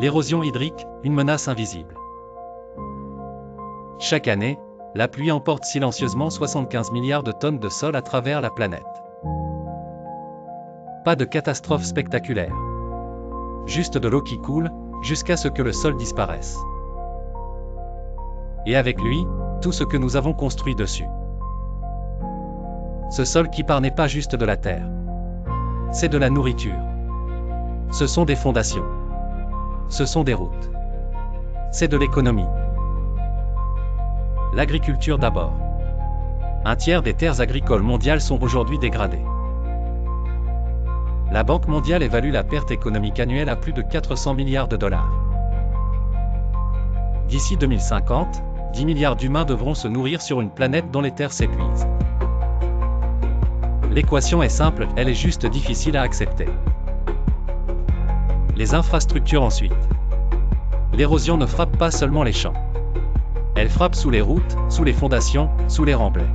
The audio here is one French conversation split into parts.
L'érosion hydrique, une menace invisible. Chaque année, la pluie emporte silencieusement 75 milliards de tonnes de sol à travers la planète. Pas de catastrophe spectaculaire. Juste de l'eau qui coule, jusqu'à ce que le sol disparaisse. Et avec lui, tout ce que nous avons construit dessus. Ce sol qui part n'est pas juste de la terre. C'est de la nourriture. Ce sont des fondations. Ce sont des routes. C'est de l'économie. L'agriculture d'abord. Un tiers des terres agricoles mondiales sont aujourd'hui dégradées. La Banque mondiale évalue la perte économique annuelle à plus de 400 milliards de dollars. D'ici 2050, 10 milliards d'humains devront se nourrir sur une planète dont les terres s'épuisent. L'équation est simple, elle est juste difficile à accepter. Les infrastructures ensuite. L'érosion ne frappe pas seulement les champs. Elle frappe sous les routes, sous les fondations, sous les remblais.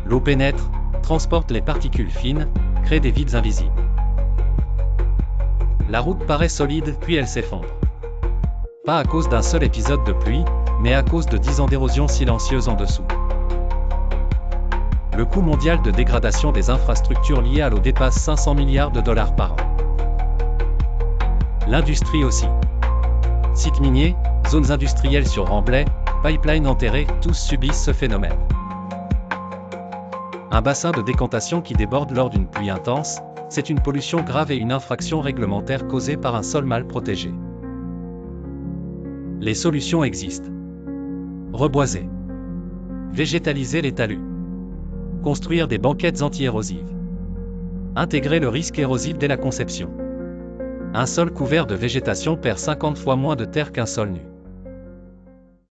L'eau pénètre, transporte les particules fines, crée des vides invisibles. La route paraît solide, puis elle s'effondre. Pas à cause d'un seul épisode de pluie, mais à cause de 10 ans d'érosion silencieuse en dessous. Le coût mondial de dégradation des infrastructures liées à l'eau dépasse 500 milliards de dollars par an. L'industrie aussi. Sites miniers, zones industrielles sur remblais, pipelines enterrés, tous subissent ce phénomène. Un bassin de décantation qui déborde lors d'une pluie intense, c'est une pollution grave et une infraction réglementaire causée par un sol mal protégé. Les solutions existent. Reboiser. Végétaliser les talus. Construire des banquettes anti-érosives. Intégrer le risque érosif dès la conception. Un sol couvert de végétation perd 50 fois moins de terre qu'un sol nu.